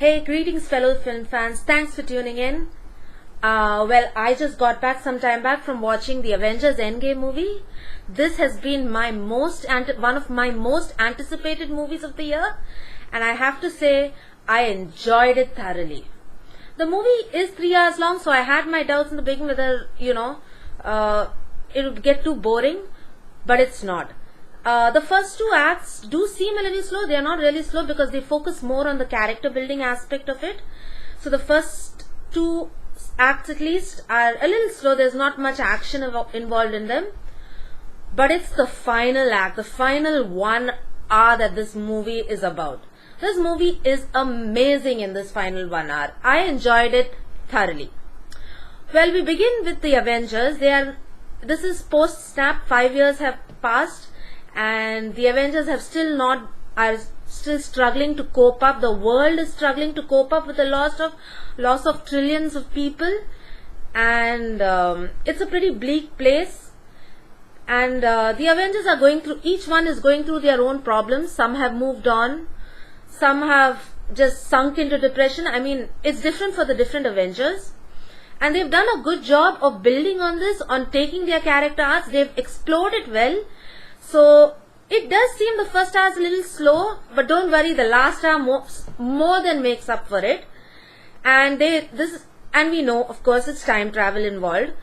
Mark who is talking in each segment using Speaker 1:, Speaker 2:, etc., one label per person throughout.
Speaker 1: Hey, greetings, fellow film fans. Thanks for tuning in. I just got back some time back from watching the Avengers Endgame movie. This has been one of my most anticipated movies of the year, and I have to say, I enjoyed it thoroughly. The movie is 3 hours long, so I had my doubts in the beginning whether it would get too boring, but it's not. The first two acts do seem a little slow. They are not really slow because they focus more on the character building aspect of it. So the first two acts at least are a little slow. There's not much action involved in them. But it's the final act, the final 1 hour that this movie is about. This movie is amazing in this final 1 hour. I enjoyed it thoroughly. Well, we begin with the Avengers. This is post-snap. 5 years have passed, and the Avengers are still struggling to cope up. The world is struggling to cope up with the loss of trillions of people, and it's a pretty bleak place. And the Avengers are each one is going through their own problems. Some have moved on, some have just sunk into depression. I mean, it's different for the different Avengers. And they've done a good job of building on this, on taking their character arcs. They've explored it well. So it does seem the first hour is a little slow, but don't worry, the last hour more than makes up for it. And we know, of course, it's time travel involved.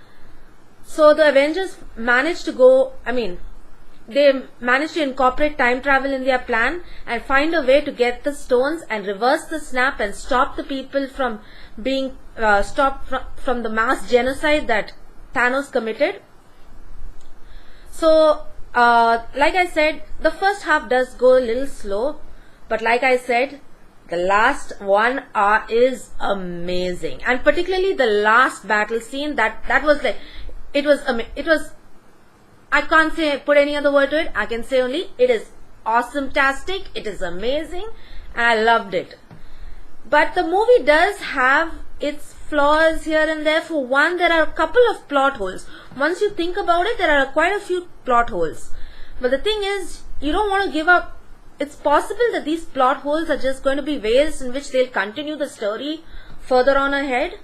Speaker 1: So the Avengers managed to incorporate time travel in their plan and find a way to get the stones and reverse the snap and stop the people from being stopped from the mass genocide that Thanos committed. So, like I said, the first half does go a little slow, but like I said, the last 1 hour is amazing, and particularly the last battle scene. That was like, it was. I can't put any other word to it. I can say only it is awesome-tastic. It is amazing, and I loved it. But the movie does have its flaws here and there. For one, there are a couple of plot holes. Once you think about it, there are quite a few plot holes. But the thing is, you don't want to give up. It's possible that these plot holes are just going to be ways in which they'll continue the story further on ahead.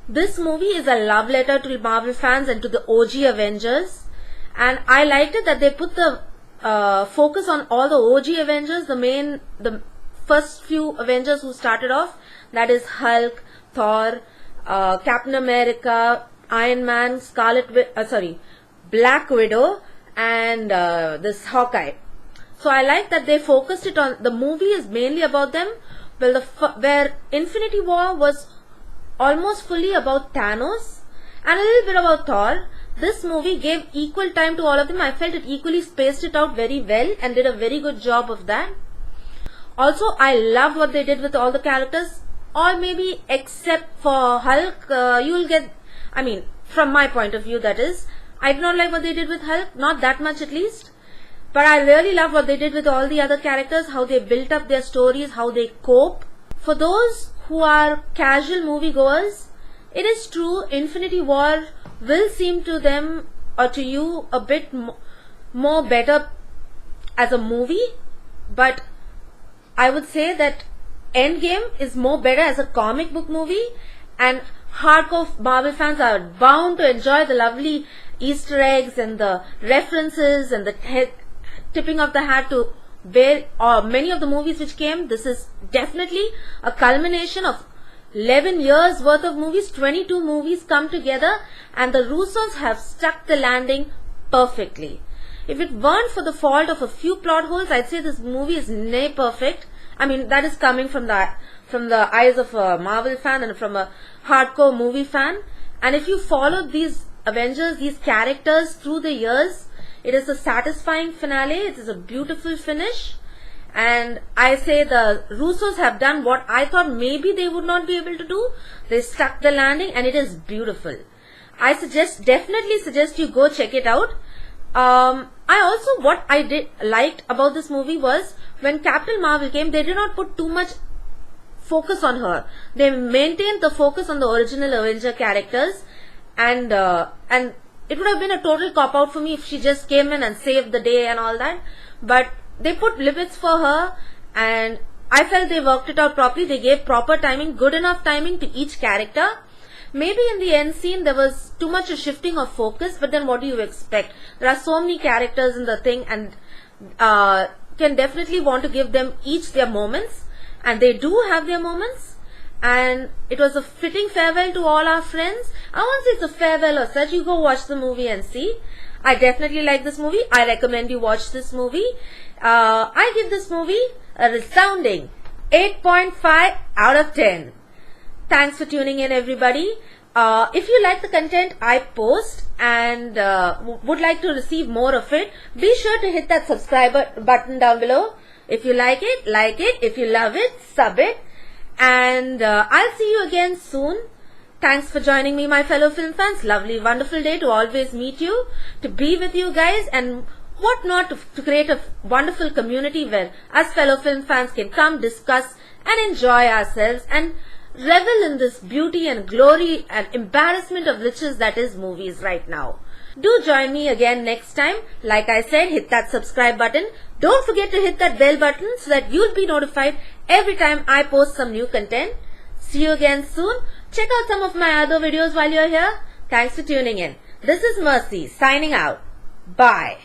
Speaker 1: This movie is a love letter to Marvel fans and to the OG Avengers. And I liked it that they put the focus on all the OG Avengers, the first few Avengers who started off, that is Hulk, Thor, Captain America, Iron Man, Black Widow, and this Hawkeye. So I like that they focused it on, the movie is mainly about them. Well, where Infinity War was almost fully about Thanos and a little bit about Thor, this movie gave equal time to all of them. I felt it equally spaced it out very well and did a very good job of that. Also, I loved what they did with all the characters, or maybe except for Hulk. From my point of view, that is, I did not like what they did with Hulk, not that much at least. But I really love what they did with all the other characters, how they built up their stories, how they cope. For those who are casual moviegoers, it is true, Infinity War will seem to them or to you a bit more better as a movie, but I would say that Endgame is more better as a comic book movie, and hardcore Marvel fans are bound to enjoy the lovely Easter eggs and the references and the tipping of the hat to many of the movies which came. This is definitely a culmination of 11 years worth of movies. 22 movies come together, and the Russos have stuck the landing perfectly. If it weren't for the fault of a few plot holes, I'd say this movie is near perfect. I mean, that is coming from the eyes of a Marvel fan and from a hardcore movie fan. And if you follow these Avengers, these characters through the years, it is a satisfying finale. It is a beautiful finish. And I say the Russos have done what I thought maybe they would not be able to do. They stuck the landing, and it is beautiful. I definitely suggest you go check it out. What I liked about this movie was when Captain Marvel came, they did not put too much focus on her. They maintained the focus on the original Avenger characters, and it would have been a total cop-out for me if she just came in and saved the day and all that. But they put limits for her, and I felt they worked it out properly. They gave proper timing, good enough timing to each character. Maybe in the end scene there was too much a shifting of focus, but then what do you expect? There are so many characters in the thing, and can definitely want to give them each their moments, and they do have their moments. And it was a fitting farewell to all our friends. I won't say it's a farewell or such. You go watch the movie and see. I definitely like this movie. I recommend you watch this movie. I give this movie a resounding 8.5 out of 10. Thanks for tuning in, everybody. If you like the content I post and would like to receive more of it, be sure to hit that subscribe button down below. If you like it, like it. If you love it, sub it. And I'll see you again soon. Thanks for joining me, my fellow film fans. Lovely, wonderful day to always meet you, to be with you guys, and whatnot, to create a wonderful community where us fellow film fans can come, discuss, and enjoy ourselves and revel in this beauty and glory and embarrassment of riches that is movies right now. Do join me again next time. Like I said, hit that subscribe button. Don't forget to hit that bell button so that you'll be notified every time I post some new content. See you again soon. Check out some of my other videos while you're here. Thanks for tuning in. This is Mercy signing out. Bye.